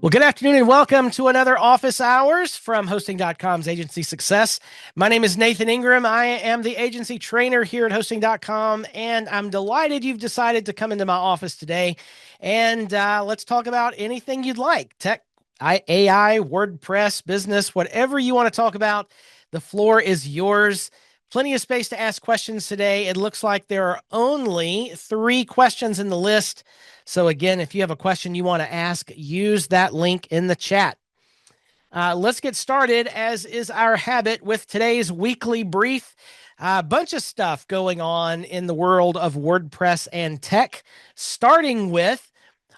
Well, good afternoon and welcome to another Office Hours from Hosting.com's Agency Success. My name is Nathan Ingram. I am the agency trainer here at Hosting.com, and I'm delighted you've decided to come into my office today. And let's talk about anything you'd like. Tech, AI, WordPress, business, whatever you want to talk about. The floor is yours. Plenty of space to ask questions today. It looks like there are only 3 questions in the list. So again, if you have a question you want to ask, use that link in the chat. Let's get started, as is our habit, with today's weekly brief. A bunch of stuff going on in the world of WordPress and tech, starting with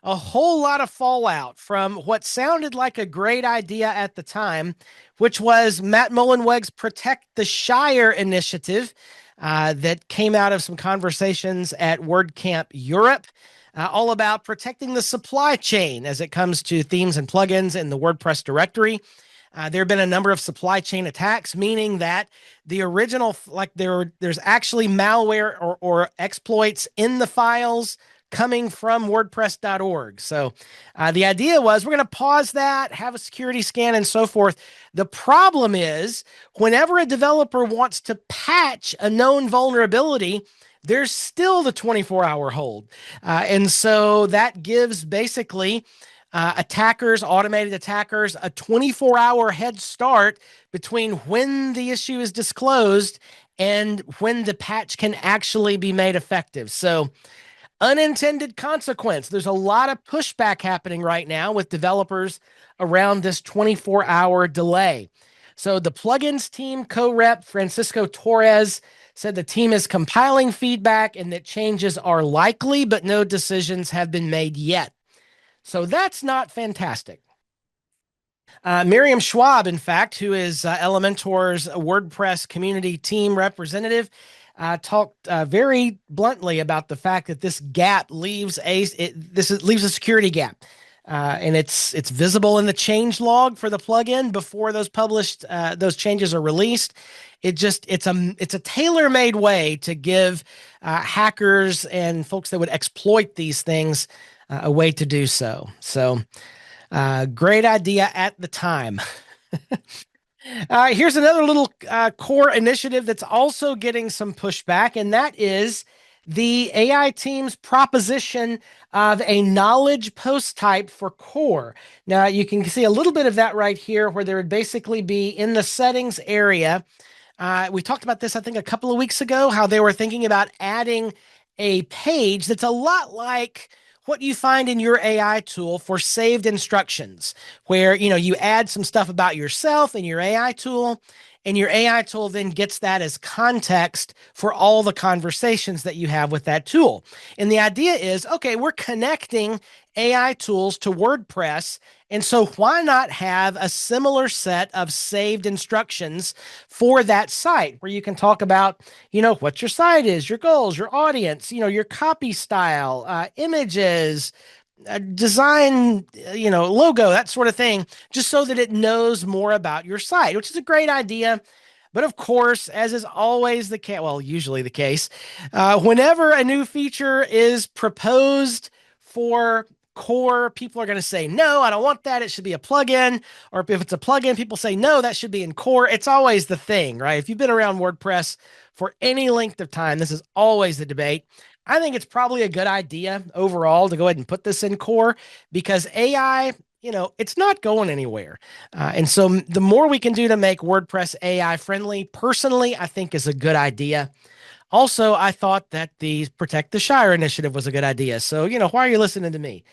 a whole lot of fallout from what sounded like a great idea at the time, which was Matt Mullenweg's Protect the Shire initiative that came out of some conversations at WordCamp Europe. All about protecting the supply chain as it comes to themes and plugins in the WordPress directory. There have been a number of supply chain attacks, meaning that the original, there's actually malware or exploits in the files coming from WordPress.org. So the idea was we're going to pause that, have a security scan, and so forth. The problem is whenever a developer wants to patch a known vulnerability, there's still the 24-hour hold. And so that gives basically attackers, automated attackers, a 24-hour head start between when the issue is disclosed and when the patch can actually be made effective. So unintended consequence. There's a lot of pushback happening right now with developers around this 24-hour delay. So the plugins team co-rep Francisco Torres said the team is compiling feedback and that changes are likely, but no decisions have been made yet. So that's not fantastic. Miriam Schwab, in fact, who is Elementor's WordPress community team representative, talked very bluntly about the fact that this gap leaves a security gap. And it's visible in the change log for the plugin before those changes are released. It's a tailor-made way to give hackers and folks that would exploit these things a way to do so. So great idea at the time. Here's another little core initiative that's also getting some pushback, and that is the AI team's proposition of a knowledge post type for core. Now, you can see a little bit of that right here, where there would basically be in the settings area. We talked about this, I think, a couple of weeks ago, how they were thinking about adding a page that's a lot like what you find in your AI tool for saved instructions, where you add some stuff about yourself in your AI tool, and your AI tool then gets that as context for all the conversations that you have with that tool. And the idea is, okay, we're connecting AI tools to WordPress, and so why not have a similar set of saved instructions for that site, where you can talk about, what your site is, your goals, your audience, your copy style, images, design, logo, that sort of thing, just so that it knows more about your site, which is a great idea. But of course, as is always the case, well, usually the case, whenever a new feature is proposed for core, people are going to say, no, I don't want that. It should be a plugin. Or if it's a plugin, people say, no, that should be in core. It's always the thing, right? If you've been around WordPress for any length of time, this is always the debate. I think it's probably a good idea overall to go ahead and put this in core, because AI, it's not going anywhere. And so the more we can do to make WordPress AI friendly, personally, I think is a good idea. Also, I thought that the Protect the Shire initiative was a good idea. So, why are you listening to me?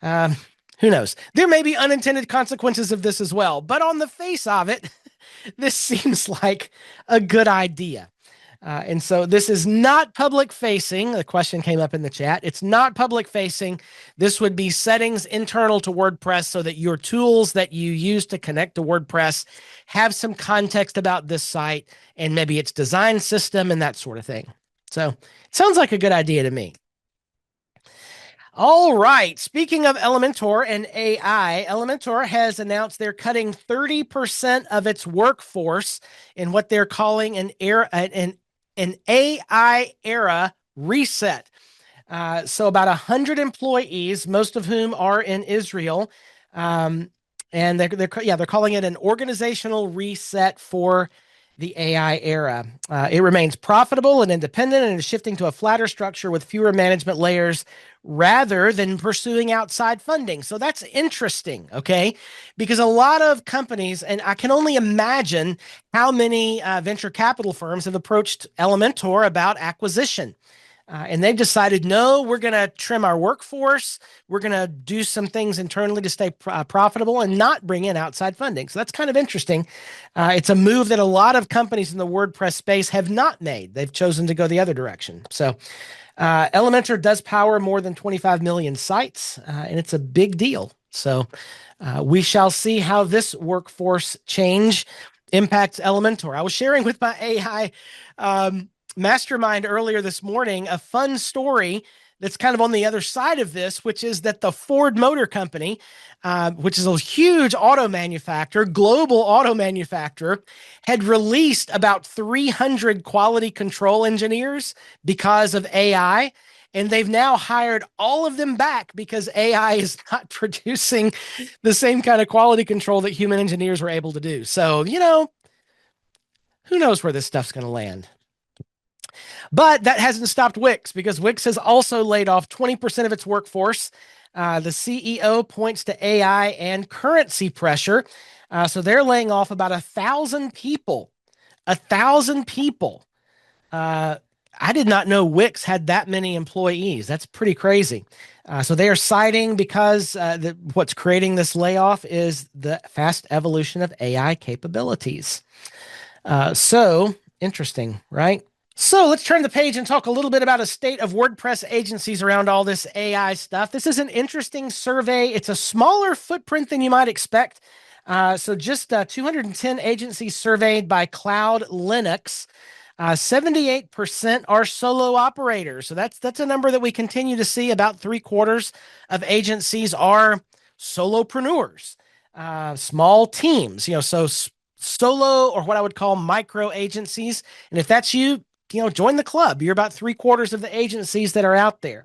Who knows? There may be unintended consequences of this as well, but on the face of it, this seems like a good idea. And so this is not public facing. The question came up in the chat. It's not public facing. This would be settings internal to WordPress, so that your tools that you use to connect to WordPress have some context about this site and maybe its design system and that sort of thing. So it sounds like a good idea to me. All right. Speaking of Elementor and AI, Elementor has announced they're cutting 30% of its workforce in what they're calling an AI era reset. So about 100 employees, most of whom are in Israel, Um, and they're calling it an organizational reset for the AI era. It remains profitable and independent and is shifting to a flatter structure with fewer management layers rather than pursuing outside funding. So that's interesting, okay? Because a lot of companies, and I can only imagine how many venture capital firms have approached Elementor about acquisition. And they've decided, no, we're going to trim our workforce. We're going to do some things internally to stay profitable and not bring in outside funding. So that's kind of interesting. It's a move that a lot of companies in the WordPress space have not made. They've chosen to go the other direction. So Elementor does power more than 25 million sites, and it's a big deal. So we shall see how this workforce change impacts Elementor. I was sharing with my AI mastermind earlier this morning a fun story that's kind of on the other side of this, which is that the Ford Motor Company, which is a huge auto manufacturer, global auto manufacturer, had released about 300 quality control engineers because of AI. And they've now hired all of them back because AI is not producing the same kind of quality control that human engineers were able to do. So, who knows where this stuff's going to land. But that hasn't stopped Wix, because Wix has also laid off 20% of its workforce. The CEO points to AI and currency pressure. So they're laying off about 1,000 people. 1,000 people. I did not know Wix had that many employees. That's pretty crazy. So they are citing, because what's creating this layoff is the fast evolution of AI capabilities. So interesting, right? So let's turn the page and talk a little bit about a state of WordPress agencies around all this AI stuff. This is an interesting survey. It's a smaller footprint than you might expect. So just 210 agencies surveyed by Cloud Linux. 78% are solo operators. So that's a number that we continue to see. About 3/4 of agencies are solopreneurs, small teams, so solo, or what I would call micro agencies. And if that's you, join the club. You're about 3/4 of the agencies that are out there.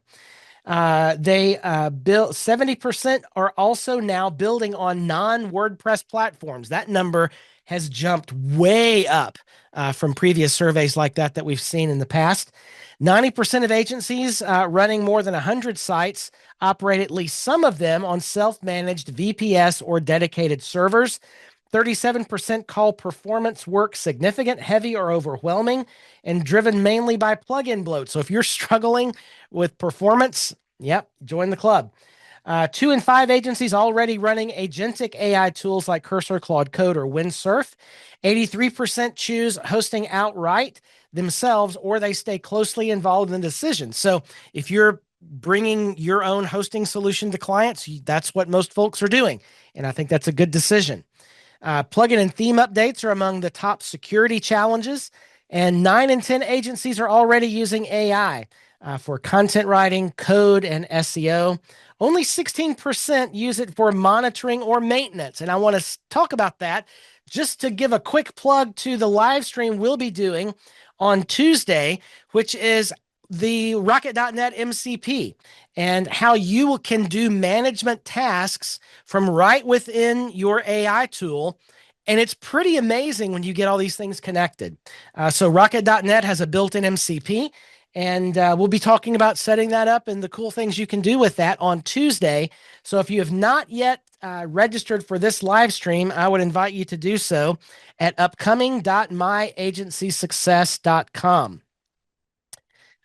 They build 70% are also now building on non-WordPress platforms. That number has jumped way up from previous surveys like that we've seen in the past. 90% of agencies running more than 100 sites operate at least some of them on self-managed VPS or dedicated servers. 37% call performance work significant, heavy, or overwhelming, and driven mainly by plugin bloat. So if you're struggling with performance, join the club. 2 in 5 agencies already running agentic AI tools like Cursor, Claude Code, or Windsurf. 83% choose hosting outright themselves, or they stay closely involved in the decision. So if you're bringing your own hosting solution to clients, that's what most folks are doing. And I think that's a good decision. Plugin and theme updates are among the top security challenges, and 9 in 10 agencies are already using AI for content writing, code, and SEO. Only 16% use it for monitoring or maintenance, and I want to talk about that just to give a quick plug to the live stream we'll be doing on Tuesday, which is the Rocket.net MCP, and how you can do management tasks from right within your AI tool. And it's pretty amazing when you get all these things connected. So Rocket.net has a built-in MCP, and we'll be talking about setting that up and the cool things you can do with that on Tuesday. So if you have not yet registered for this live stream, I would invite you to do so at upcoming.myagencysuccess.com.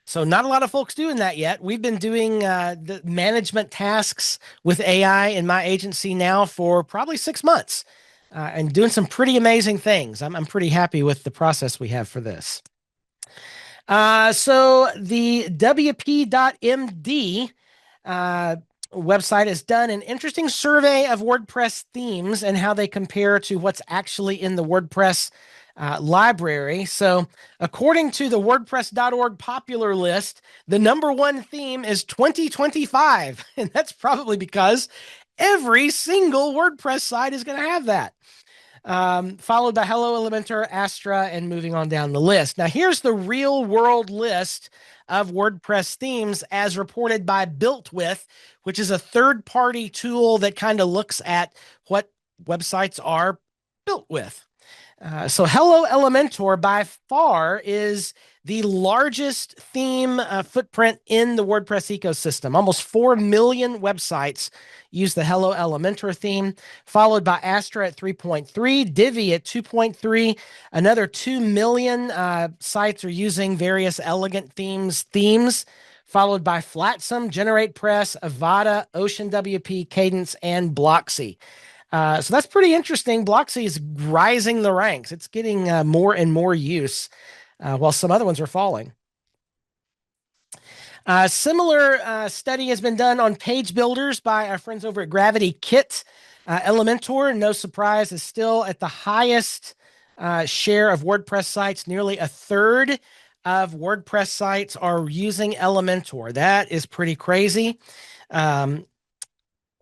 So not a lot of folks doing that yet. We've been doing the management tasks with AI in my agency now for probably 6 months, and doing some pretty amazing things. I'm pretty happy with the process we have for this. So the WP.MD website has done an interesting survey of WordPress themes and how they compare to what's actually in the WordPress library. So according to the WordPress.org popular list, the number one theme is 2025. And that's probably because every single WordPress site is going to have that. followed by Hello Elementor, Astra, and moving on down the list. Now, here's the real world list of WordPress themes as reported by Built With, which is a third-party tool that kind of looks at what websites are built with. So Hello Elementor by far is the largest theme footprint in the WordPress ecosystem. Almost 4 million websites use the Hello Elementor theme, followed by Astra at 3.3, Divi at 2.3. Another 2 million sites are using various elegant themes, followed by Flotsam, GeneratePress, Avada, OceanWP, Cadence, and Bloxy. So that's pretty interesting. Bloxy is rising the ranks. It's getting more and more use, while some other ones are falling. Similar study has been done on page builders by our friends over at Gravity Kit. Elementor, no surprise, is still at the highest share of WordPress sites. Nearly a third of WordPress sites are using Elementor. That is pretty crazy.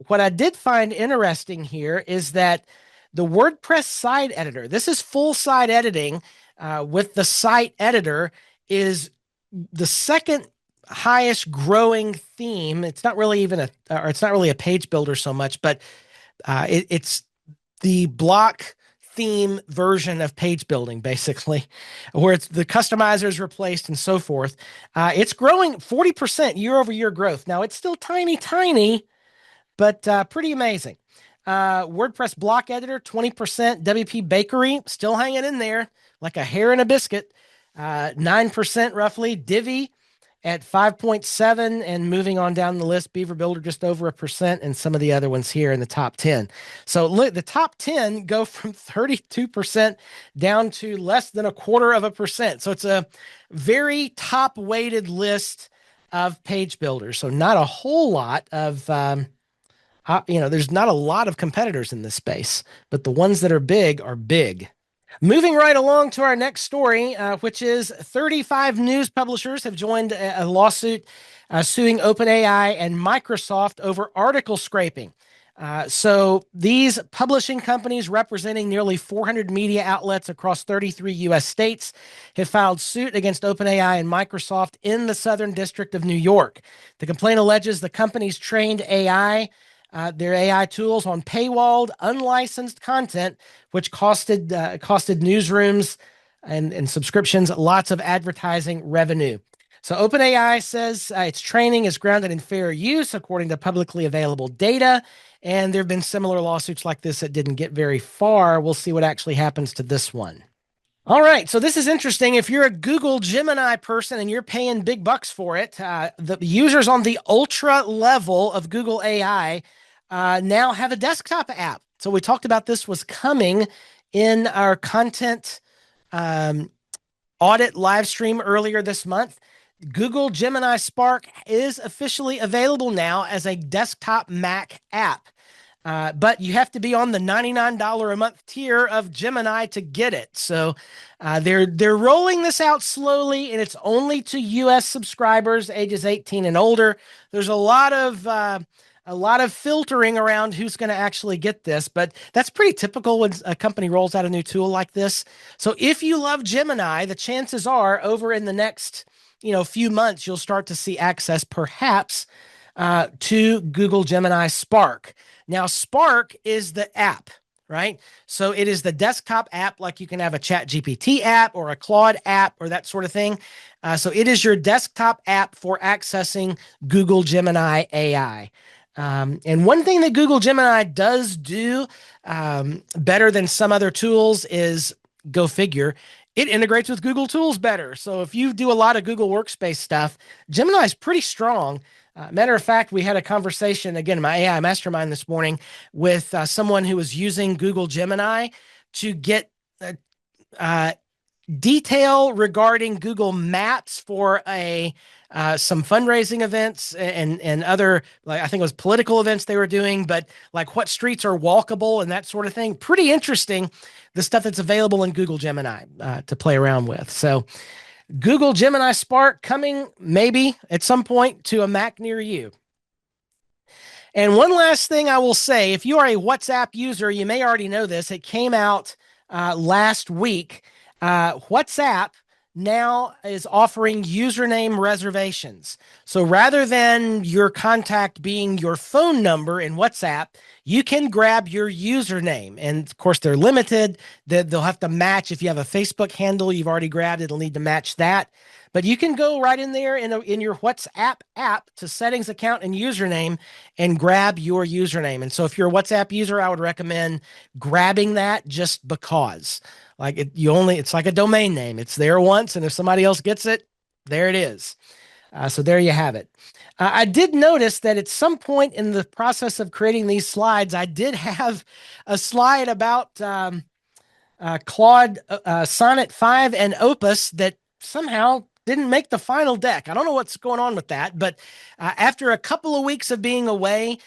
What I did find interesting here is that the WordPress site editor, this is full site editing with the site editor, is the second highest growing theme. It's not really it's not really a page builder so much, but it's the block theme version of page building, basically, where it's the customizer is replaced and so forth. It's growing 40% year over year growth. Now, it's still tiny, but pretty amazing. WordPress block editor, 20%. WP Bakery, still hanging in there like a hair in a biscuit. 9% roughly. Divi at 5.7, and moving on down the list, Beaver Builder just over 1%, and some of the other ones here in the top 10. So look, the top 10 go from 32% down to less than 0.25%. So it's a very top weighted list of page builders. So not a whole lot of there's not a lot of competitors in this space, but the ones that are big are big. Moving right along to our next story, which is 35 news publishers have joined a lawsuit suing OpenAI and Microsoft over article scraping. So these publishing companies representing nearly 400 media outlets across 33 U.S. states have filed suit against OpenAI and Microsoft in the Southern District of New York. The complaint alleges the companies trained their AI tools on paywalled, unlicensed content, which costed newsrooms and subscriptions lots of advertising revenue. So OpenAI says its training is grounded in fair use according to publicly available data, and there have been similar lawsuits like this that didn't get very far. We'll see what actually happens to this one. All right, so this is interesting. If you're a Google Gemini person and you're paying big bucks for it, the users on the ultra level of Google AI now have a desktop app. So we talked about this was coming in our content audit live stream earlier this month. Google Gemini Spark is officially available now as a desktop Mac app. But you have to be on the $99 a month tier of Gemini to get it. So they're rolling this out slowly, and it's only to U.S. subscribers ages 18 and older. There's a lot of filtering around who's going to actually get this, but that's pretty typical when a company rolls out a new tool like this. So if you love Gemini, the chances are over in the next few months you'll start to see access perhaps to Google Gemini Spark. Now, Spark is the app, right? So it is the desktop app, like you can have a ChatGPT app or a Claude app or that sort of thing. So it is your desktop app for accessing Google Gemini AI. And one thing that Google Gemini does do better than some other tools is, go figure, it integrates with Google Tools better. So if you do a lot of Google Workspace stuff, Gemini is pretty strong. Matter of fact, we had a conversation, again, in my AI Mastermind this morning, with someone who was using Google Gemini to get detail regarding Google Maps for some fundraising events and other, like I think it was political events they were doing, but like what streets are walkable and that sort of thing. Pretty interesting, the stuff that's available in Google Gemini to play around with. So Google Gemini Spark coming maybe at some point to a Mac near you. And one last thing I will say, if you are a WhatsApp user, you may already know this. It came out last week. WhatsApp now is offering username reservations. So rather than your contact being your phone number in WhatsApp, you can grab your username. And of course, they're limited. They'll have to match. If you have a Facebook handle you've already grabbed, it'll need to match that. But you can go right in there in your WhatsApp app to settings, account, and username and grab your username. And so if you're a WhatsApp user, I would recommend grabbing that just because. Like it's like a domain name. It's there once, and if somebody else gets it, there it is. So there you have it. I did notice that at some point in the process of creating these slides, I did have a slide about Claude Sonnet 5 and Opus that somehow didn't make the final deck. I don't know what's going on with that, but after a couple of weeks of being away,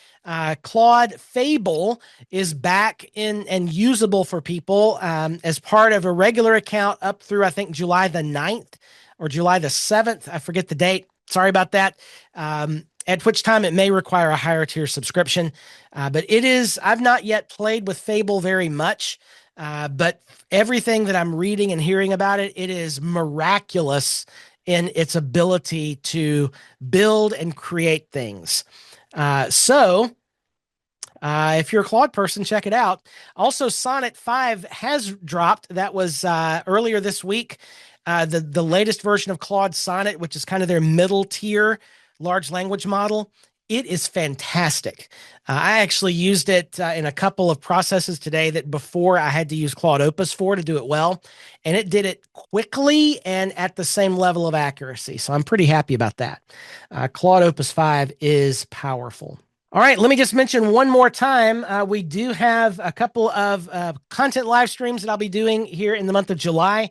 Claude Fable is back in and usable for people as part of a regular account up through, I think, July the 9th or July the 7th. I forget the date. Sorry about that. At which time it may require a higher tier subscription. But I've not yet played with Fable very much. But everything that I'm reading and hearing about it, it is miraculous in its ability to build and create things. So if you're a Claude person, check it out. Also, Sonnet 5 has dropped. That was earlier this week. The latest version of Claude Sonnet, which is kind of their middle tier large language model. It is fantastic. I actually used it in a couple of processes today that before I had to use Claude Opus for to do it well. And it did it quickly and at the same level of accuracy. So I'm pretty happy about that. Claude Opus 5 is powerful. All right, let me just mention one more time. We do have a couple of content live streams that I'll be doing here in the month of July.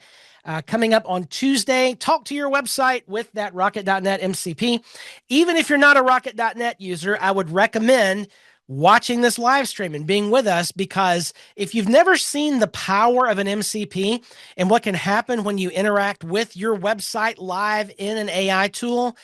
Coming up on Tuesday, talk to your website with that Rocket.net MCP. Even if you're not a Rocket.net user, I would recommend watching this live stream and being with us, because if you've never seen the power of an MCP and what can happen when you interact with your website live in an AI tool,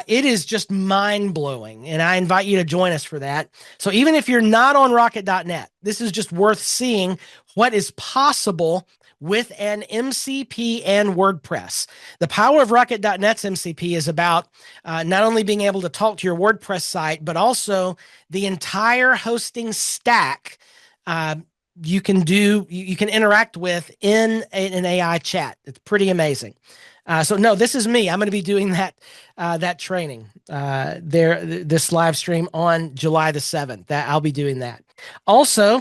it is just mind-blowing, and I invite you to join us for that. So even if you're not on Rocket.net, this is just worth seeing what is possible with an MCP and WordPress. The power of Rocket.net's MCP is about not only being able to talk to your WordPress site, but also the entire hosting stack you can interact with in an AI chat. It's pretty amazing. So no, this is me. I'm going to be doing that training this live stream on July the 7th. I'll be doing that. Also,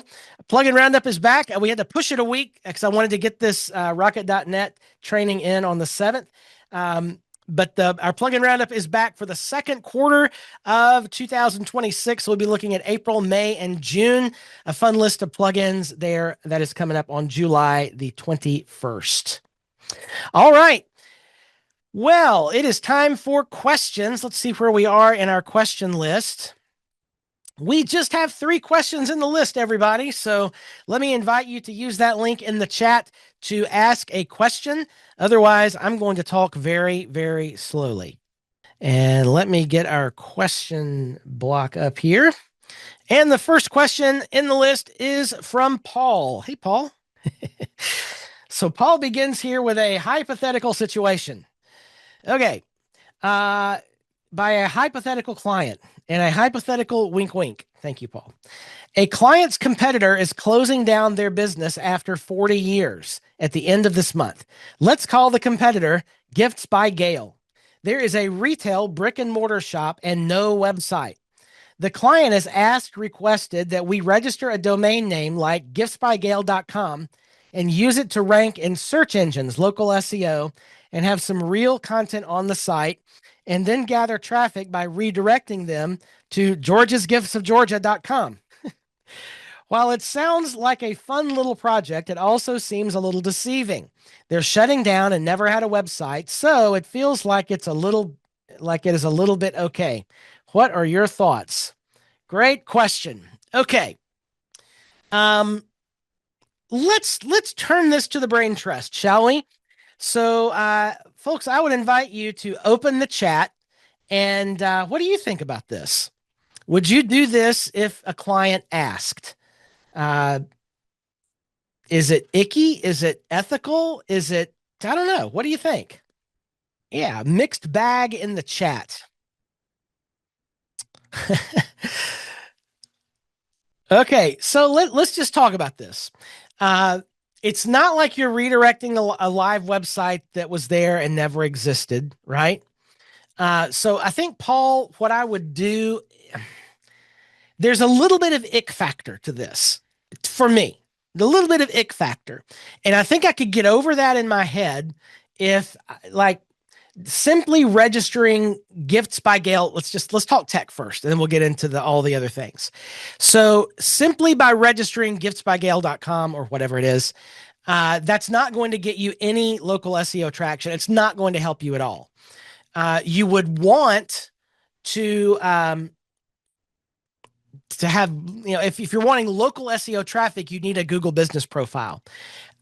Plugin Roundup is back. We had to push it a week because I wanted to get this Rocket.net training in on the 7th. But our Plugin Roundup is back for the second quarter of 2026. We'll be looking at April, May, and June. A fun list of plugins there that is coming up on July the 21st. All right. Well, it is time for questions. Let's see where we are in our question list. We just have 3 questions in the list, everybody. So let me invite you to use that link in the chat to ask a question. Otherwise, I'm going to talk very, very slowly. And let me get our question block up here. And the first question in the list is from Paul. Hey, Paul. So Paul begins here with a hypothetical situation. Okay. By a hypothetical client and a hypothetical wink, wink. Thank you, Paul. A client's competitor is closing down their business after 40 years at the end of this month. Let's call the competitor Gifts by Gail. There is a retail brick and mortar shop and no website. The client has requested that we register a domain name like giftsbygail.com and use it to rank in search engines, local SEO, and have some real content on the site, and then gather traffic by redirecting them to georgesgiftsofgeorgia.com. While it sounds like a fun little project, it also seems a little deceiving. They're shutting down and never had a website, so it feels like it is a little bit okay. What are your thoughts? Great question. Okay. Let's turn this to the brain trust, shall we? So, folks, I would invite you to open the chat and what do you think about this? Would you do this if a client asked? Uh, is it icky? Is it ethical? Is it, I don't know. What do you think? Yeah, mixed bag in the chat. Okay, so let's just talk about this. Uh, it's not like you're redirecting a live website that was there and never existed, right? So I think, Paul, what I would do, there's a little bit of ick factor to this for me, a little bit of ick factor. And I think I could get over that in my head if, like, simply registering gifts by Gail. Let's talk tech first, and then we'll get into all the other things. So simply by registering giftsbygail.com or whatever it is, that's not going to get you any local SEO traction. It's not going to help you at all. You would want to have, if you're wanting local SEO traffic, you need a Google business profile.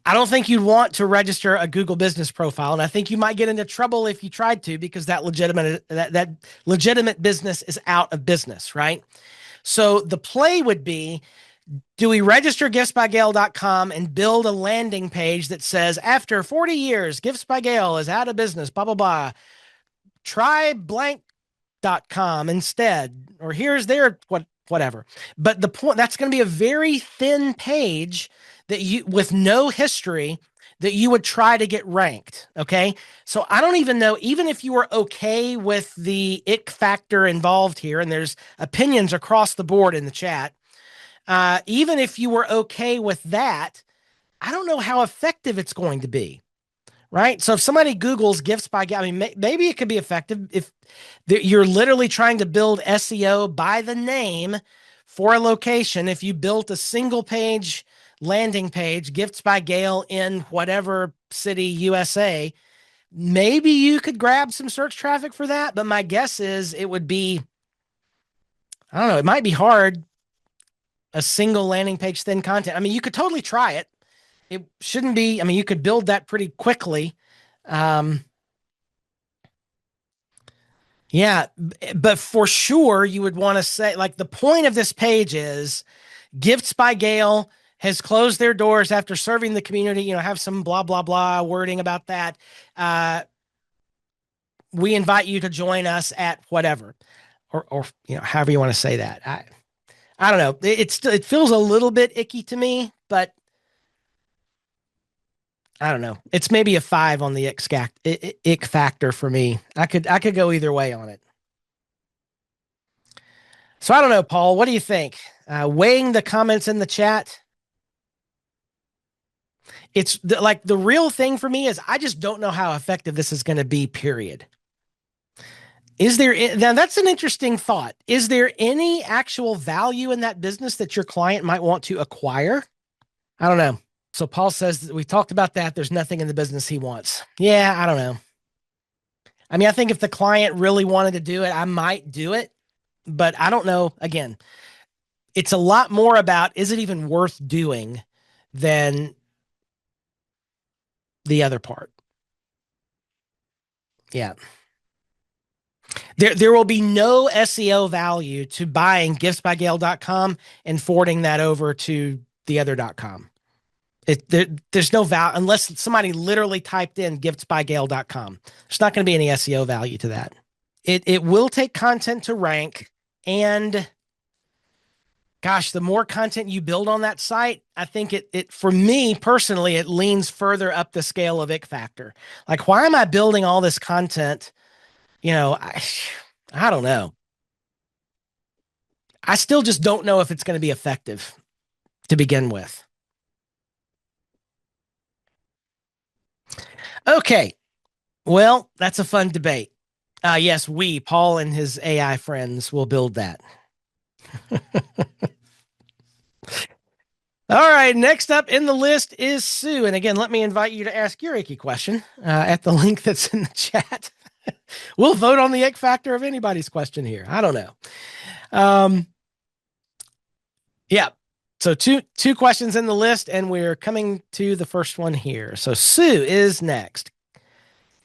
I don't think you'd want to register a Google business profile, and I think you might get into trouble if you tried to, because that legitimate business is out of business, right? So the play would be, do we register giftsbygail.com and build a landing page that says, after 40 years, Gifts by Gail is out of business, blah, blah, blah. Try blank.com instead, or here's their whatever. But the point, that's going to be a very thin page that you, with no history, that you would try to get ranked. Okay. So I don't even know, even if you were okay with the ick factor involved here, and there's opinions across the board in the chat, even if you were okay with that, I don't know how effective it's going to be. Right. So if somebody Googles gifts by Gail, I mean, maybe it could be effective if you're literally trying to build SEO by the name for a location. If you built a single page landing page, gifts by Gail in whatever city, USA, maybe you could grab some search traffic for that. But my guess is it would be, I don't know, it might be hard. A single landing page, thin content. I mean, you could totally try it. It shouldn't be, I mean, you could build that pretty quickly. Yeah, but for sure, you would want to say, like, the point of this page is Gifts by Gail has closed their doors after serving the community, have some blah, blah, blah wording about that. We invite you to join us at whatever, or however you want to say that. I don't know. It feels a little bit icky to me, but I don't know. It's maybe a 5 on the ick factor for me. I could go either way on it. So I don't know, Paul. What do you think? Weighing the comments in the chat. It's like the real thing for me is I just don't know how effective this is going to be, period. Now that's an interesting thought. Is there any actual value in that business that your client might want to acquire? I don't know. So Paul says that we talked about that. There's nothing in the business he wants. Yeah, I don't know. I mean, I think if the client really wanted to do it, I might do it, but I don't know. Again, it's a lot more about, is it even worth doing, than the other part. Yeah. There will be no SEO value to buying giftsbygail.com and forwarding that over to the other.com. There's no value unless somebody literally typed in giftsbygail.com. There's not going to be any SEO value to that. It will take content to rank, and gosh, the more content you build on that site, I think it for me personally, it leans further up the scale of ick factor. Like, why am I building all this content? I don't know. I still just don't know if it's going to be effective to begin with. Okay. Well, that's a fun debate. Yes, Paul and his AI friends will build that. All right, next up in the list is Sue. And again, let me invite you to ask your icky question at the link that's in the chat. We'll vote on the ick factor of anybody's question here. I don't know. Yeah. So two questions in the list, and we're coming to the first one here. So Sue is next.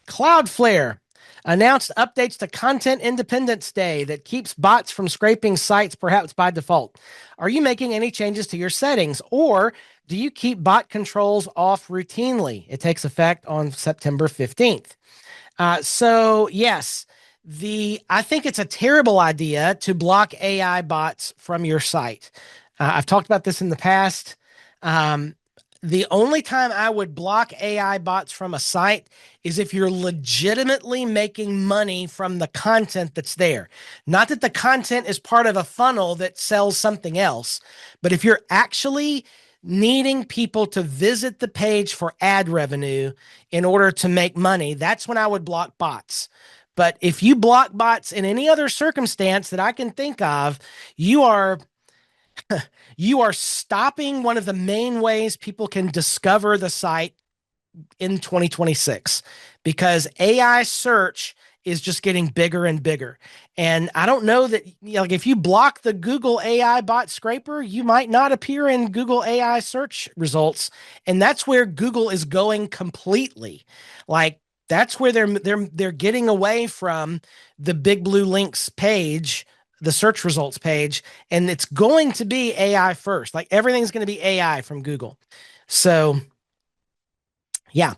Cloudflare. Announced updates to Content Independence Day that keeps bots from scraping sites, perhaps by default. Are you making any changes to your settings, or do you keep bot controls off routinely? It takes effect on September 15th. So yes, I think it's a terrible idea to block AI bots from your site. I've talked about this in the past. Um, the only time I would block AI bots from a site is if you're legitimately making money from the content that's there. Not that the content is part of a funnel that sells something else, but if you're actually needing people to visit the page for ad revenue in order to make money, that's when I would block bots. But if you block bots in any other circumstance that I can think of, you are you are stopping one of the main ways people can discover the site in 2026, because AI search is just getting bigger and bigger. And I don't know that, like, if you block the Google AI bot scraper, you might not appear in Google AI search results. And that's where Google is going completely. Like, that's where they're getting away from the big blue links page, the search results page, and it's going to be AI first. Like, everything's going to be AI from Google. So yeah.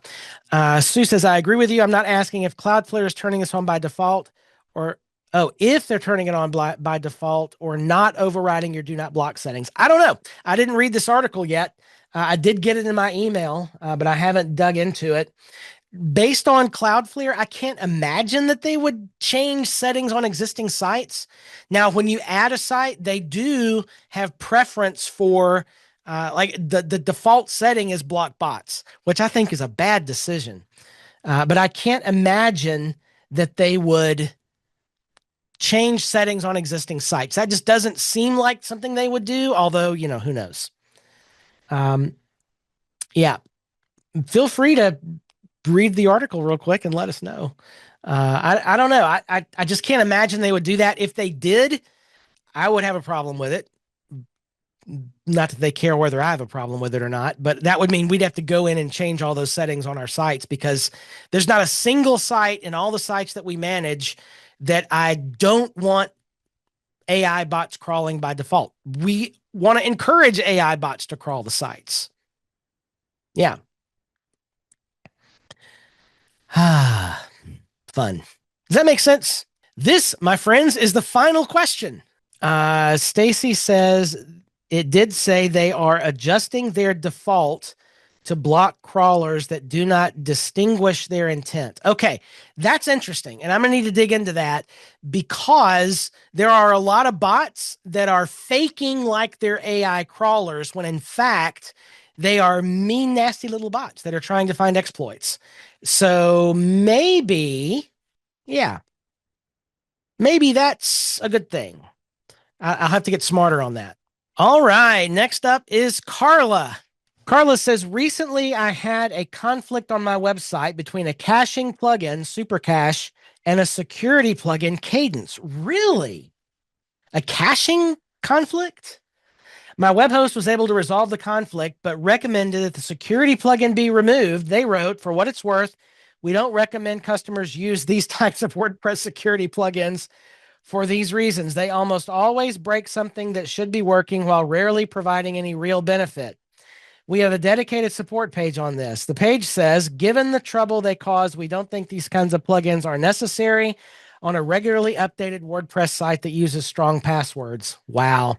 Sue says, I agree with you. I'm not asking if Cloudflare is turning this on by default, or, oh, if they're turning it on by default or not overriding your do not block settings. I don't know. I didn't read this article yet. I did get it in my email, but I haven't dug into it. Based on Cloudflare, I can't imagine that they would change settings on existing sites. Now, when you add a site, they do have preference for, like, the default setting is block bots, which I think is a bad decision. But I can't imagine that they would change settings on existing sites. That just doesn't seem like something they would do, although, who knows? Yeah. Feel free to read the article real quick and let us know. I don't know. I just can't imagine they would do that. If they did, I would have a problem with it. Not that they care whether I have a problem with it or not, but that would mean we'd have to go in and change all those settings on our sites, because there's not a single site in all the sites that we manage that I don't want AI bots crawling by default. We want to encourage AI bots to crawl the sites. Yeah. Fun. Does that make sense? This, my friends, is the final question. Stacy says it did say they are adjusting their default to block crawlers that do not distinguish their intent. Okay, that's interesting. And I'm going to need to dig into that, because there are a lot of bots that are faking like they're AI crawlers when in fact they are mean, nasty little bots that are trying to find exploits. So maybe, yeah, maybe that's a good thing. I'll have to get smarter on that. All right. Next up is Carla. Carla says, recently I had a conflict on my website between a caching plugin, Supercache, and a security plugin, Cadence. Really? A caching conflict? My web host was able to resolve the conflict, but recommended that the security plugin be removed. They wrote, for what it's worth, we don't recommend customers use these types of WordPress security plugins for these reasons. They almost always break something that should be working while rarely providing any real benefit. We have a dedicated support page on this. The page says, given the trouble they cause, we don't think these kinds of plugins are necessary on a regularly updated WordPress site that uses strong passwords. Wow.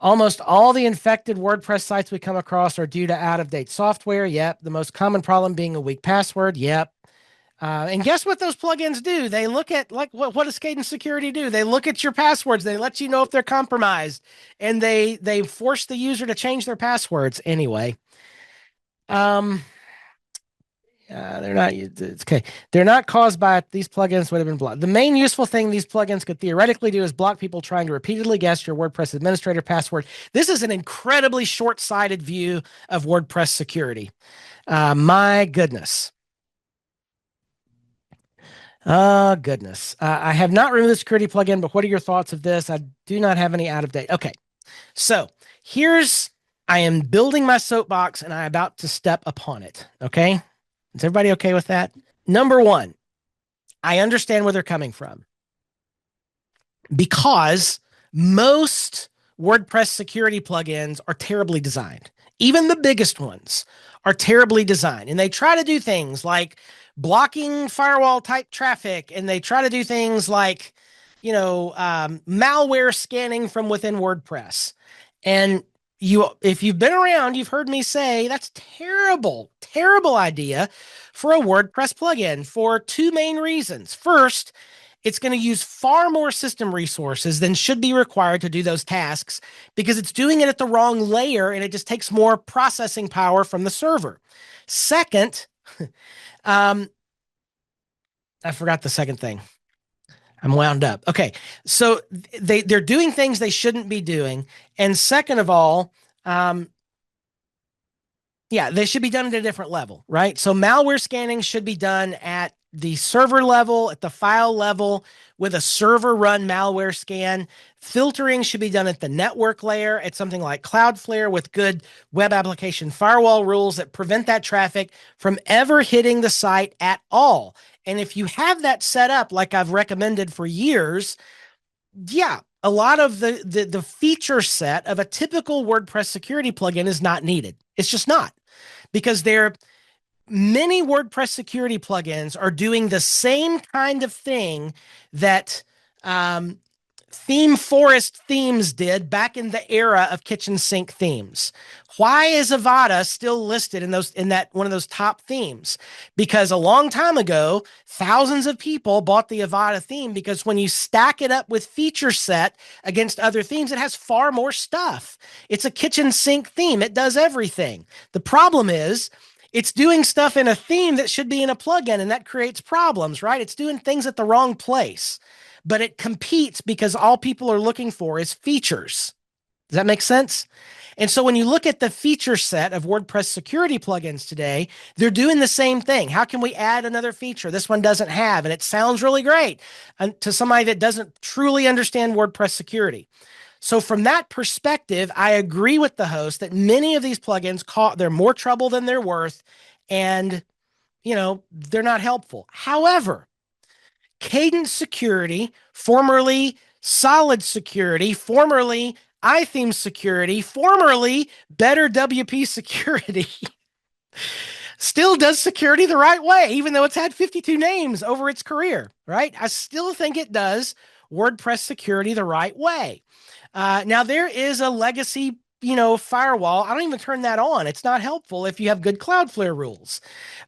Almost all the infected WordPress sites we come across are due to out-of-date software. Yep. The most common problem being a weak password. Yep. And guess what those plugins do? They look at, like, what does Cadence Security do? They look at your passwords. They let you know if they're compromised, and they force the user to change their passwords anyway. They're not. It's okay. They're not caused by these plugins would have been blocked. The main useful thing these plugins could theoretically do is block people trying to repeatedly guess your WordPress administrator password. This is an incredibly short-sighted view of WordPress security. My goodness. Goodness. I have not removed the security plugin, but what are your thoughts of this? I do not have any out of date. Okay. So I am building my soapbox and I'm about to step upon it. Okay. Is everybody okay with that? Number one, I understand where they're coming from because most WordPress security plugins are terribly designed. Even the biggest ones are terribly designed. And they try to do things like blocking firewall type traffic, and they try to do things like, malware scanning from within WordPress. And if you've been around, you've heard me say that's terrible, terrible idea for a WordPress plugin for two main reasons. First, it's going to use far more system resources than should be required to do those tasks because it's doing it at the wrong layer and it just takes more processing power from the server. Second, I forgot the second thing. I'm wound up. Okay. So they're doing things they shouldn't be doing. And second of all, they should be done at a different level, right? So malware scanning should be done at the server level, at the file level, with a server run malware scan. Filtering should be done at the network layer at something like Cloudflare with good web application firewall rules that prevent that traffic from ever hitting the site at all. And if you have that set up, like I've recommended for years, a lot of the feature set of a typical WordPress security plugin is not needed. It's just not, because many WordPress security plugins are doing the same kind of thing that Theme Forest themes did back in the era of kitchen sink themes. Why is Avada still listed in that one of those top themes? Because a long time ago, thousands of people bought the Avada theme because when you stack it up with feature set against other themes, it has far more stuff. It's a kitchen sink theme. It does everything. The problem is it's doing stuff in a theme that should be in a plugin, and that creates problems, right? It's doing things at the wrong place, but it competes because all people are looking for is features. Does that make sense? And so when you look at the feature set of WordPress security plugins today, they're doing the same thing. How can we add another feature this one doesn't have? And it sounds really great to somebody that doesn't truly understand WordPress security. So from that perspective, I agree with the host that many of these plugins they're more trouble than they're worth, and they're not helpful. However, Cadence Security, formerly Solid Security, formerly iTheme Security, formerly Better WP Security, still does security the right way, even though it's had 52 names over its career, right? I still think it does WordPress security the right way. Now, there is a legacy, firewall. I don't even turn that on. It's not helpful if you have good Cloudflare rules.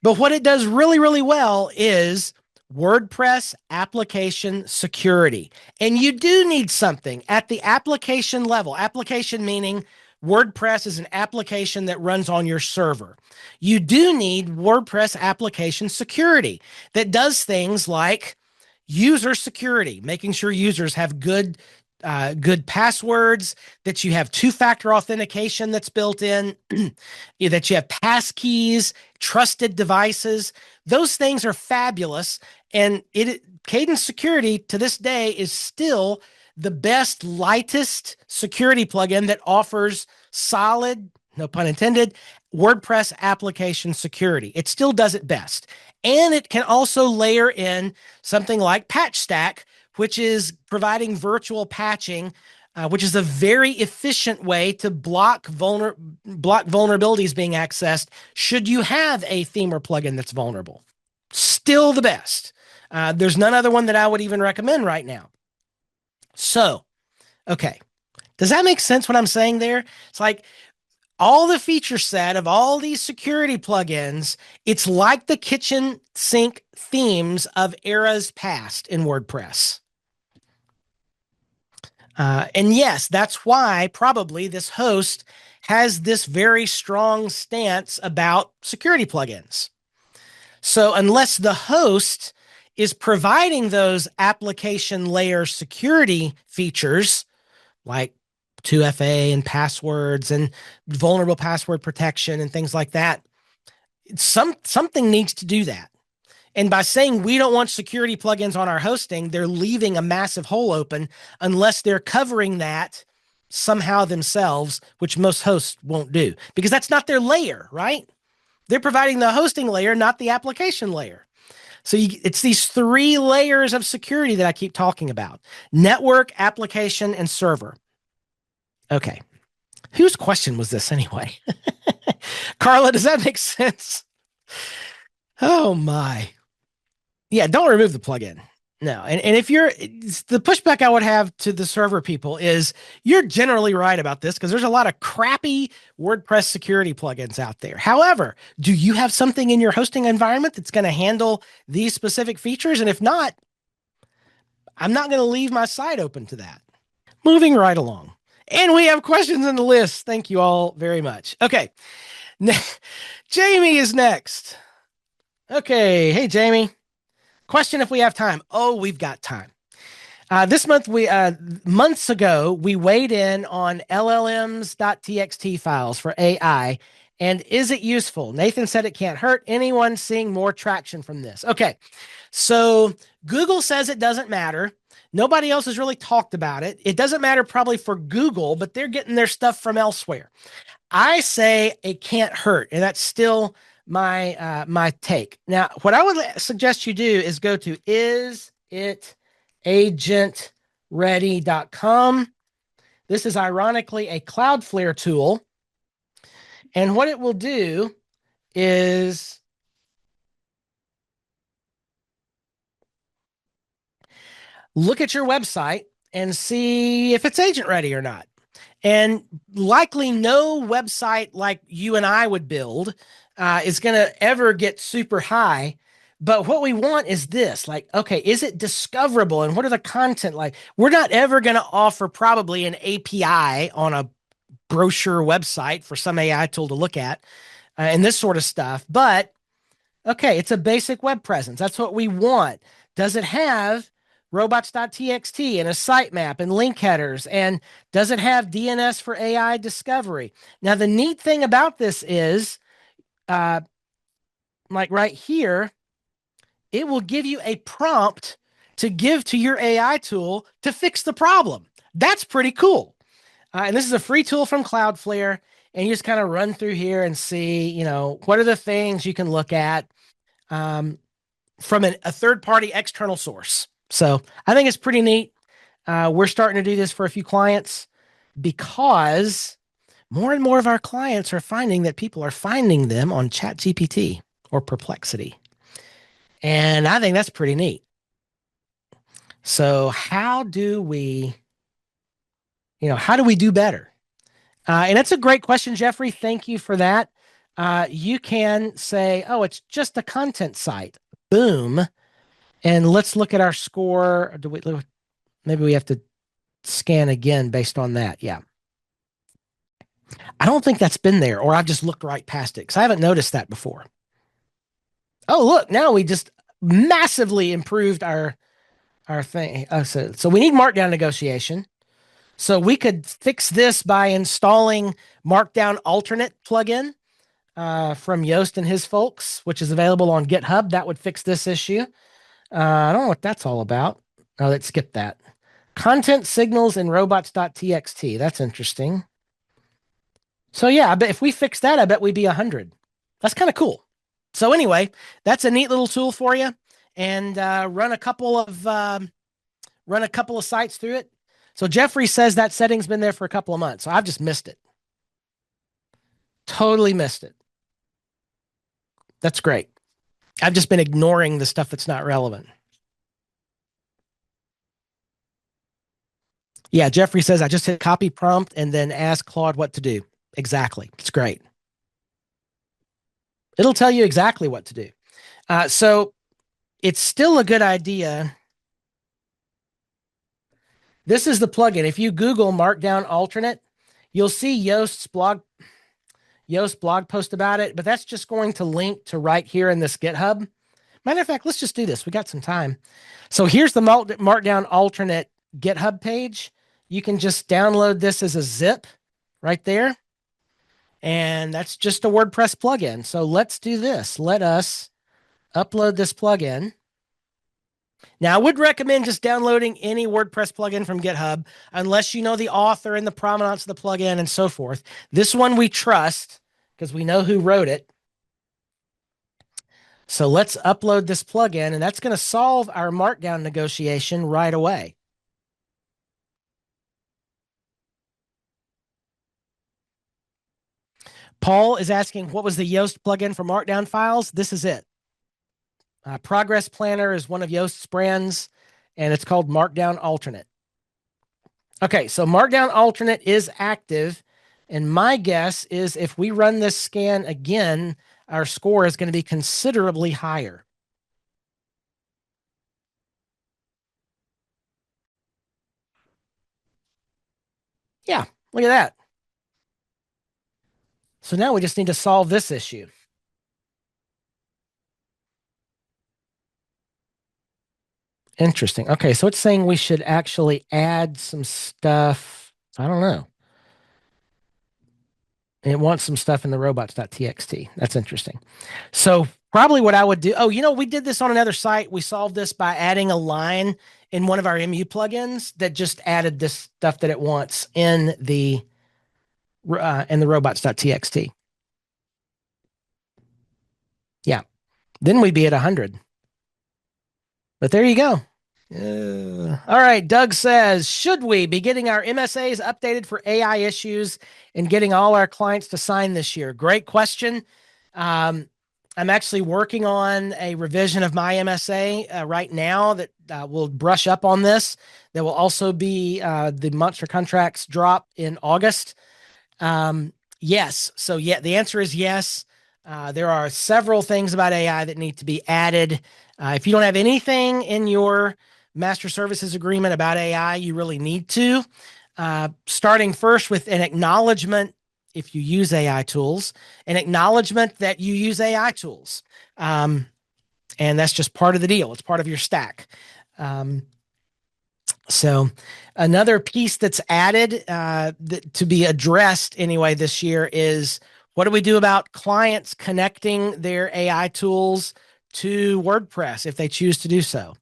But what it does really, really well is WordPress application security. And you do need something at the application level. Application meaning WordPress is an application that runs on your server. You do need WordPress application security that does things like user security, making sure users have good passwords, that you have two-factor authentication that's built in, that you have passkeys, trusted devices. Those things are fabulous. And Cadence Security to this day is still the best, lightest security plugin that offers solid, no pun intended, WordPress application security. It still does it best. And it can also layer in something like PatchStack, which is providing virtual patching, which is a very efficient way to block vulnerabilities being accessed should you have a theme or plugin that's vulnerable. Still the best. There's none other one that I would even recommend right now. So, okay. Does that make sense what I'm saying there? It's like all the feature set of all these security plugins, it's like the kitchen sink themes of eras past in WordPress. And yes, that's why probably this host has this very strong stance about security plugins. So unless the host is providing those application layer security features like 2FA and passwords and vulnerable password protection and things like that, something needs to do that. And by saying we don't want security plugins on our hosting, they're leaving a massive hole open unless they're covering that somehow themselves, which most hosts won't do because that's not their layer, right? They're providing the hosting layer, not the application layer. So it's these three layers of security that I keep talking about: network, application, and server. Okay. Whose question was this anyway? Carla, does that make sense? Oh my. Yeah, don't remove the plugin. No. And if you're the pushback I would have to the server people is you're generally right about this because there's a lot of crappy WordPress security plugins out there. However, do you have something in your hosting environment that's going to handle these specific features? And if not, I'm not going to leave my site open to that. Moving right along. And we have questions in the list. Thank you all very much. Okay. Jamie is next. Okay. Hey, Jamie. Question if we have time. Oh, we've got time. This month, months ago, we weighed in on LLMs.txt files for AI. And is it useful? Nathan said it can't hurt. Anyone seeing more traction from this? Okay. So Google says it doesn't matter. Nobody else has really talked about it. It doesn't matter probably for Google, but they're getting their stuff from elsewhere. I say it can't hurt, and that's still my take. Now, what I would suggest you do is go to isitagentready.com. This is ironically a Cloudflare tool, and what it will do is look at your website and see if it's agent ready or not. And likely no website like you and I would build is going to ever get super high. But what we want is this, like, okay, is it discoverable? And what are the content like? We're not ever going to offer probably an API on a brochure website for some AI tool to look at and this sort of stuff. But okay, it's a basic web presence. That's what we want. Does it have robots.txt and a sitemap and link headers? And does it have DNS for AI discovery? Now, the neat thing about this is, like right here, it will give you a prompt to give to your AI tool to fix the problem. That's pretty cool. And this is a free tool from Cloudflare. And you just kind of run through here and see, you know, what are the things you can look at from a third-party external source. So I think it's pretty neat. We're starting to do this for a few clients because more and more of our clients are finding that people are finding them on ChatGPT or Perplexity. And I think that's pretty neat. So how do we do better? And that's a great question, Jeffrey. Thank you for that. You can say, oh, it's just a content site. Boom. And let's look at our score. Maybe we have to scan again based on that. Yeah. I don't think that's been there, or I've just looked right past it because I haven't noticed that before. Oh, look, now we just massively improved our thing. So we need markdown negotiation. So we could fix this by installing Markdown Alternate plugin from Yoast and his folks, which is available on GitHub. That would fix this issue. I don't know what that's all about. Oh, let's skip that. Content signals in robots.txt. That's interesting. So yeah, I bet if we fix that, I bet we'd be 100. That's kind of cool. So anyway, that's a neat little tool for you, and run a couple of sites through it. So Jeffrey says that setting's been there for a couple of months. So I've just missed it. Totally missed it. That's great. I've just been ignoring the stuff that's not relevant. Yeah, Jeffrey says I just hit copy prompt and then ask Claude what to do. Exactly. It's great. It'll tell you exactly what to do. So it's still a good idea. This is the plugin. If you Google Markdown Alternate, you'll see Yoast's blog post about it, but that's just going to link to right here in this GitHub. Matter of fact, let's just do this. We got some time. So here's the Markdown Alternate GitHub page. You can just download this as a zip right there. And that's just a WordPress plugin. So let's do this. Let us upload this plugin. Now, I would recommend just downloading any WordPress plugin from GitHub, unless you know the author and the provenance of the plugin and so forth. This one we trust because we know who wrote it. So let's upload this plugin, and that's going to solve our markdown negotiation right away. Paul is asking, what was the Yoast plugin for markdown files? This is it. Progress Planner is one of Yoast's brands, and it's called Markdown Alternate. Okay, so Markdown Alternate is active, and my guess is if we run this scan again, our score is going to be considerably higher. Yeah, look at that. So now we just need to solve this issue. Interesting. Okay, so it's saying we should actually add some stuff. I don't know. It wants some stuff in the robots.txt. That's interesting. So probably what I would do. Oh, we did this on another site. We solved this by adding a line in one of our MU plugins that just added this stuff that it wants in the robots.txt. Yeah. Then we'd be at 100. But there you go. All right. Doug says, should we be getting our MSAs updated for AI issues and getting all our clients to sign this year? Great question. I'm actually working on a revision of my MSA right now that will brush up on this. There will also be the monster contracts drop in August. Yes. So yeah, the answer is yes. There are several things about AI that need to be added. If you don't have anything in your master services agreement about AI, you really need to. Starting first with an acknowledgement, if you use AI tools, an acknowledgement that you use AI tools. And that's just part of the deal. It's part of your stack. So another piece that's added to be addressed anyway this year is, what do we do about clients connecting their AI tools to WordPress if they choose to do so?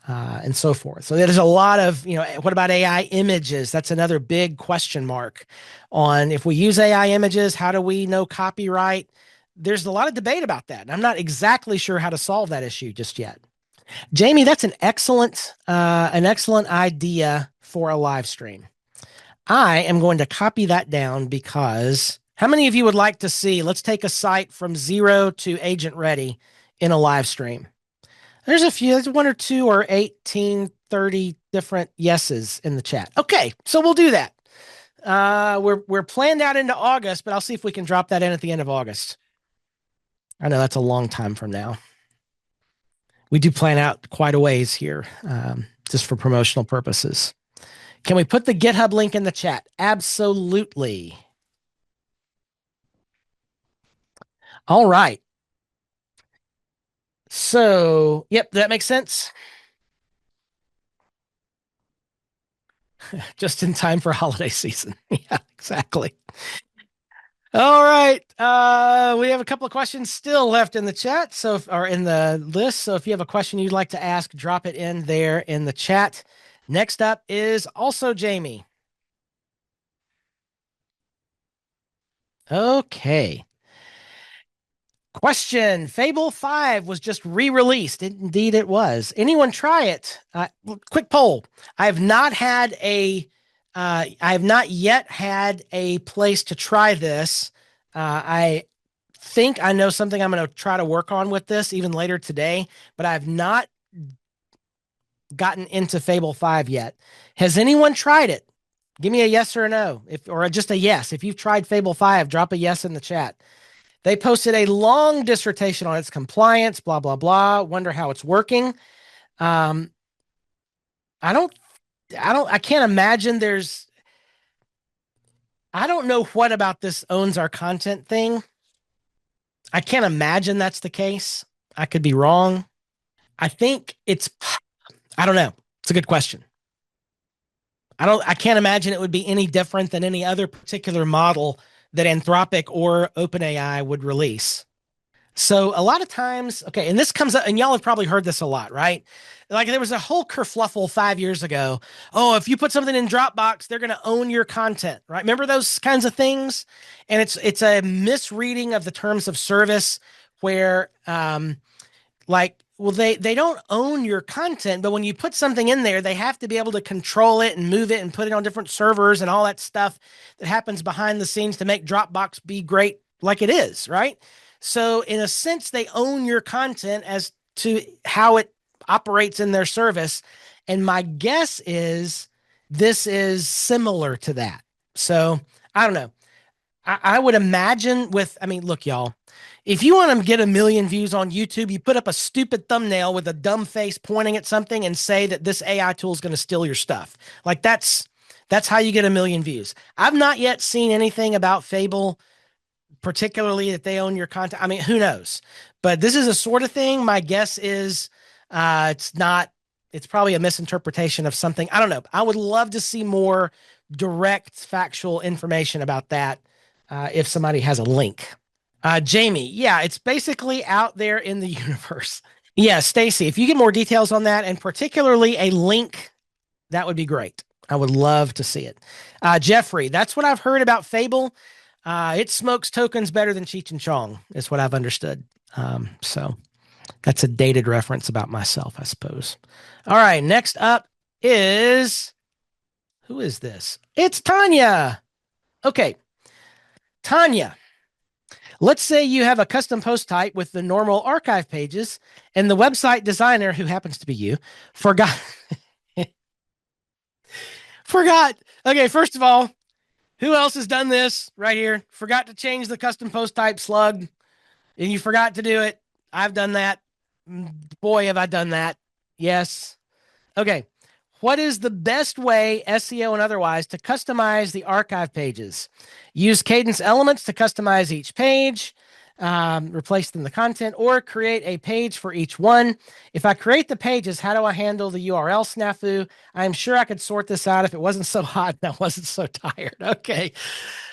And so forth. So there's a lot of, what about AI images? That's another big question mark on, if we use AI images, how do we know copyright? There's a lot of debate about that. And I'm not exactly sure how to solve that issue just yet. Jamie, that's an excellent idea for a live stream. I am going to copy that down because how many of you would like to see, let's take a site from 0 to agent ready in a live stream? There's a few, there's 1 or 2 or 18, 30 different yeses in the chat. Okay, so we'll do that. We're planned out into August, but I'll see if we can drop that in at the end of August. I know that's a long time from now. We do plan out quite a ways here, just for promotional purposes. Can we put the GitHub link in the chat? Absolutely. All right. So, yep, that makes sense. Just in time for holiday season. Yeah, exactly. All right. We have a couple of questions still left in the chat, or in the list. So if you have a question you'd like to ask, drop it in there in the chat. Next up is also Jamie. Okay. Question: Fable 5 was just re-released. Indeed, it was. Anyone try it? Quick poll. I have not yet had a place to try this. I think I know something I'm going to try to work on with this even later today, but I've not gotten into Fable 5 yet. Has anyone tried it? Give me a yes or a no, or just a yes. If you've tried Fable 5, drop a yes in the chat. They posted a long dissertation on its compliance, blah, blah, blah. Wonder how it's working. I can't imagine I don't know what about this owns our content thing. I can't imagine that's the case. I could be wrong. I don't know. It's a good question. I can't imagine it would be any different than any other particular model that Anthropic or OpenAI would release. So a lot of times, okay, and this comes up, and y'all have probably heard this a lot, right? Like there was a whole kerfluffle 5 years ago. Oh, if you put something in Dropbox, they're going to own your content, right? Remember those kinds of things? And it's a misreading of the terms of service where Like, well, they don't own your content, but when you put something in there, they have to be able to control it and move it and put it on different servers and all that stuff that happens behind the scenes to make Dropbox be great like it is, right? So in a sense, they own your content as to how it operates in their service. And my guess is this is similar to that. So I don't know. I would imagine I mean, look, y'all, if you want to get 1 million views on YouTube, you put up a stupid thumbnail with a dumb face pointing at something and say that this AI tool is going to steal your stuff. Like that's how you get 1 million views. I've not yet seen anything about Fable, particularly that they own your content. I mean, who knows? But this is a sort of thing. My guess is it's not, it's probably a misinterpretation of something. I don't know. I would love to see more direct factual information about that if somebody has a link. Jamie, yeah, it's basically out there in the universe. Yeah, Stacy, if you get more details on that and particularly a link, that would be great. I would love to see it. Jeffrey, that's what I've heard about Fable. It smokes tokens better than Cheech and Chong, is what I've understood. So that's a dated reference about myself, I suppose. All right, next up is, who is this? It's Tanya. Okay, Tanya. Let's say you have a custom post type with the normal archive pages, and the website designer, who happens to be you, forgot. Okay, first of all, who else has done this right here? Forgot to change the custom post type slug, and you forgot to do it. I've done that. Boy, have I done that. Yes. Okay. What is the best way, SEO and otherwise, to customize the archive pages? Use Cadence elements to customize each page, replace them the content, or create a page for each one. If I create the pages, how do I handle the URL snafu? I'm sure I could sort this out if it wasn't so hot and I wasn't so tired. Okay.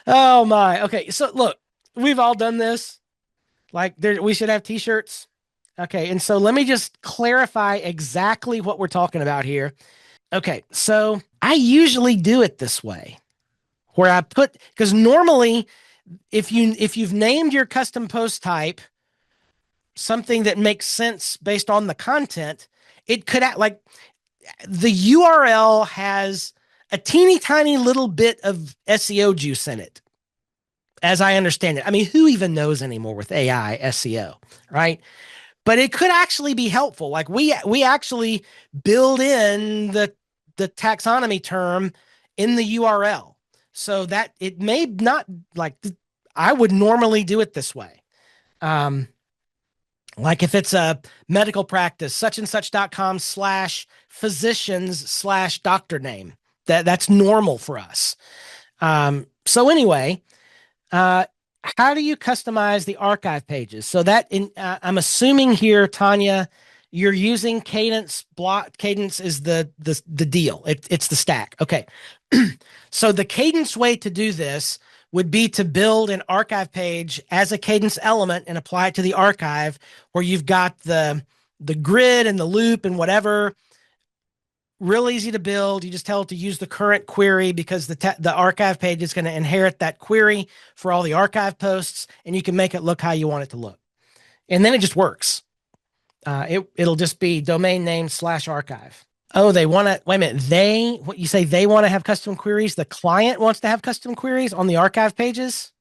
Oh my. Okay. So look, we've all done this. Like we should have t-shirts. Okay. And so let me just clarify exactly what we're talking about here. Okay, so I usually do it this way, where I put, because normally if you've named your custom post type something that makes sense based on the content, it could act like the URL has a teeny tiny little bit of SEO juice in it, as I understand it. I mean, who even knows anymore with AI SEO, right? But it could actually be helpful. Like we actually build in the taxonomy term in the URL so that it may not, like, I would normally do it this way. Like if it's a medical practice, such and such.com/physicians/doctor name, that's normal for us. So anyway, how do you customize the archive pages? So that I'm assuming here, Tanya, you're using Cadence block. Cadence is the deal. It's the stack. Okay. So the Cadence way to do this would be to build an archive page as a Cadence element and apply it to the archive, where you've got the grid and the loop and whatever. Real easy to build. You just tell it to use the current query, because the archive page is going to inherit that query for all the archive posts, and you can make it look how you want it to look. And then it just works. It'll just be domain name /archive. Oh, they want to, wait a minute. What you say, they want to have custom queries? The client wants to have custom queries on the archive pages?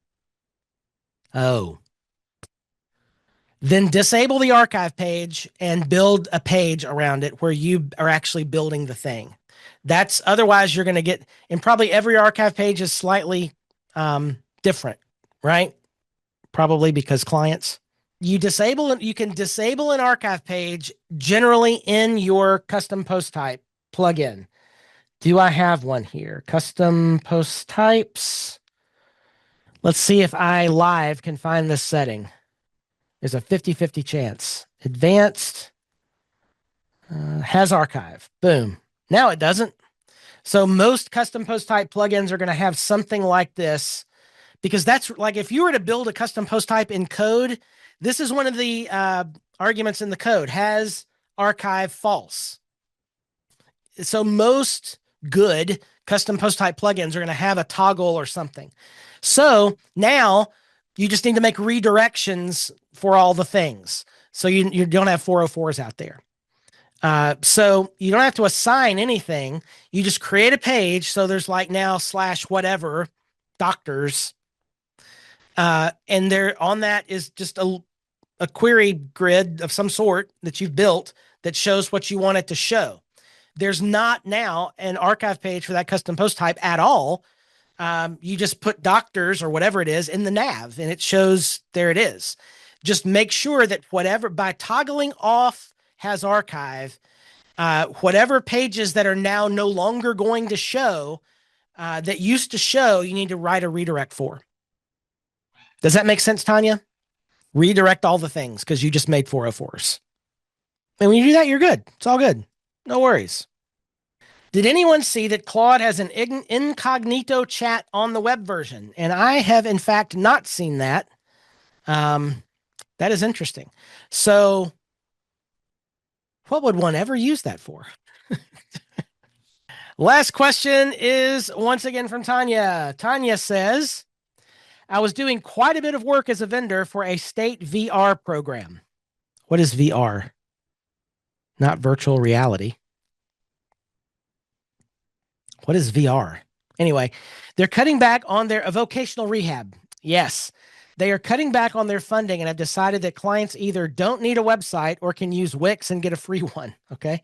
Oh. Then disable the archive page and build a page around it where you are actually building the thing. Otherwise you're going to get, and probably every archive page is slightly different, right? Probably because clients. You can disable an archive page generally in your custom post type plugin. Do I have one here? Custom post types. Let's see if I live can find this setting. There's a 50-50 chance. Advanced has archive. Boom. Now it doesn't. So most custom post type plugins are going to have something like this, because that's like, if you were to build a custom post type in code, this is one of the arguments in the code, has archive false. So most good custom post type plugins are going to have a toggle or something. So now you just need to make redirections for all the things. So you don't have 404s out there. So you don't have to assign anything. You just create a page. So there's like now slash whatever doctors. And there on that is just a query grid of some sort that you've built that shows what you want it to show. There's not now an archive page for that custom post type at all. You just put doctors or whatever it is in the nav and it shows there it is. Just make sure that whatever, by toggling off has archive, whatever pages that are now no longer going to show, that used to show, you need to write a redirect for. Does that make sense, Tanya? Redirect all the things because you just made 404s. And when you do that, you're good. It's all good. No worries. Did anyone see that Claude has an incognito chat on the web version? And I have, in fact, not seen that. That is interesting. So what would one ever use that for? Last question is once again from Tanya. Tanya says, I was doing quite a bit of work as a vendor for a state VR program. What is VR? Not virtual reality. What is VR? Anyway, they're cutting back on their vocational rehab. Yes, they are cutting back on their funding and have decided that clients either don't need a website or can use Wix and get a free one. Okay.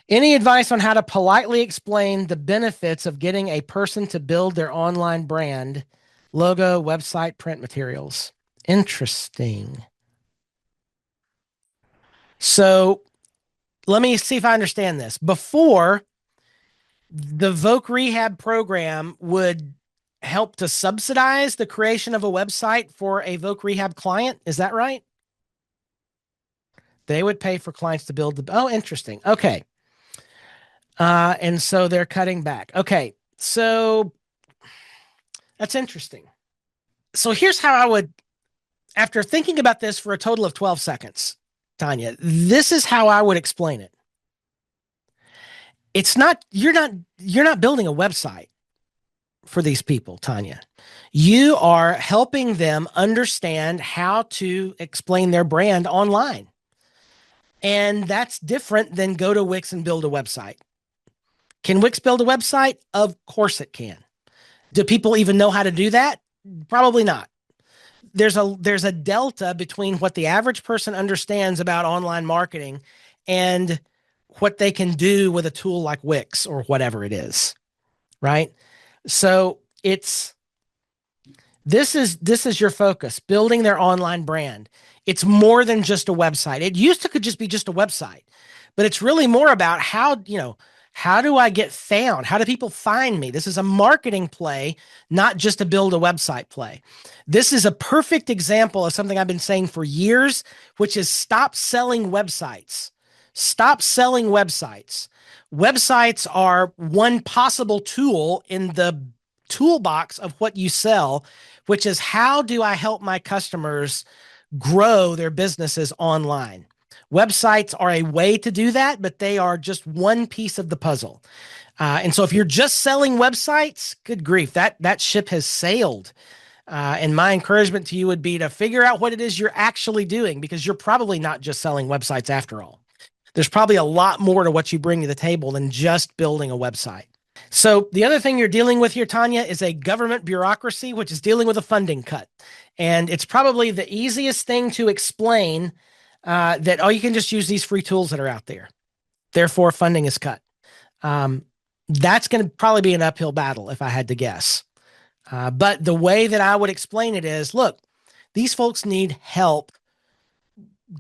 Any advice on how to politely explain the benefits of getting a person to build their online brand, logo, website, print materials? Interesting. So let me see if I understand this. Before, the Voc Rehab program would help to subsidize the creation of a website for a Voc Rehab client. Is that right? They would pay for clients to build the. Oh, interesting. Okay. And so they're cutting back. Okay. So that's interesting. So here's how I would, after thinking about this for a total of 12 seconds, Tanya, this is how I would explain it. It's not, you're not building a website for these people, Tanya. You are helping them understand how to explain their brand online. And that's different than go to Wix and build a website. Can Wix build a website? Of course it can. Do people even know how to do that? Probably not. There's a delta between what the average person understands about online marketing and what they can do with a tool like Wix or whatever it is, right? So this is your focus, building their online brand. It's more than just a website. It used to could just be just a website, but it's really more about how do I get found? How do people find me? This is a marketing play, not just a build a website play. This is a perfect example of something I've been saying for years, which is stop selling websites. Stop selling websites. Websites are one possible tool in the toolbox of what you sell, which is how do I help my customers grow their businesses online? Websites are a way to do that, but they are just one piece of the puzzle. And so if you're just selling websites, good grief, that ship has sailed. And my encouragement to you would be to figure out what it is you're actually doing, because you're probably not just selling websites after all. There's probably a lot more to what you bring to the table than just building a website. So the other thing you're dealing with here, Tanya, is a government bureaucracy, which is dealing with a funding cut. And it's probably the easiest thing to explain that, you can just use these free tools that are out there. Therefore, funding is cut. That's going to probably be an uphill battle if I had to guess. But the way that I would explain it is, look, these folks need help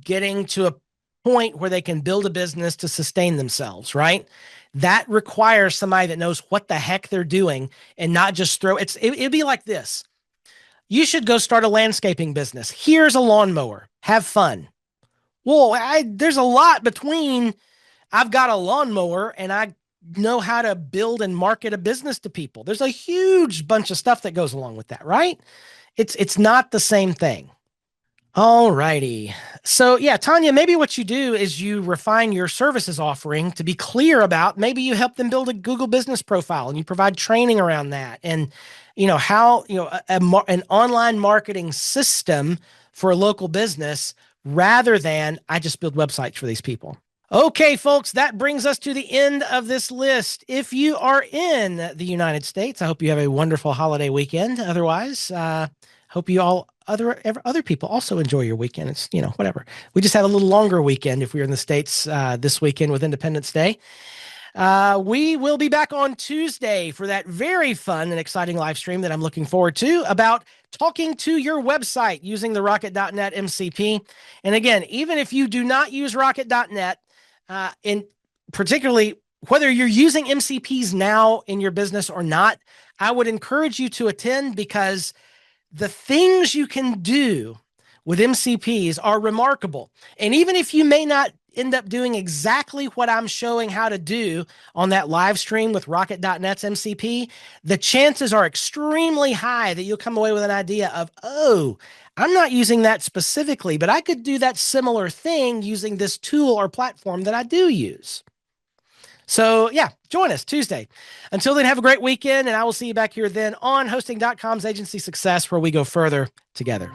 getting to a point where they can build a business to sustain themselves, right? That requires somebody that knows what the heck they're doing and not just it'd be like this. You should go start a landscaping business. Here's a lawnmower. Have fun. Well, there's a lot between I've got a lawnmower and I know how to build and market a business to people. There's a huge bunch of stuff that goes along with that, right? It's not the same thing. All righty. So yeah, Tanya, maybe what you do is you refine your services offering to be clear about, maybe you help them build a Google business profile and you provide training around that. And, how, an online marketing system for a local business rather than I just build websites for these people. Okay, folks, that brings us to the end of this list. If you are in the United States, I hope you have a wonderful holiday weekend. Otherwise, hope you all other people also enjoy your weekend. It's, whatever. We just had a little longer weekend if we were in the States this weekend with Independence Day. We will be back on Tuesday for that very fun and exciting live stream that I'm looking forward to about talking to your website using the Rocket.net MCP. And again, even if you do not use Rocket.net, in particularly whether you're using MCPs now in your business or not, I would encourage you to attend, because the things you can do with MCPs are remarkable. And even if you may not end up doing exactly what I'm showing how to do on that live stream with Rocket.net's MCP, the chances are extremely high that you'll come away with an idea of, oh, I'm not using that specifically, but I could do that similar thing using this tool or platform that I do use. So yeah, join us Tuesday. Until then, have a great weekend, and I will see you back here then on Hosting.com's Agency Success, where we go further together.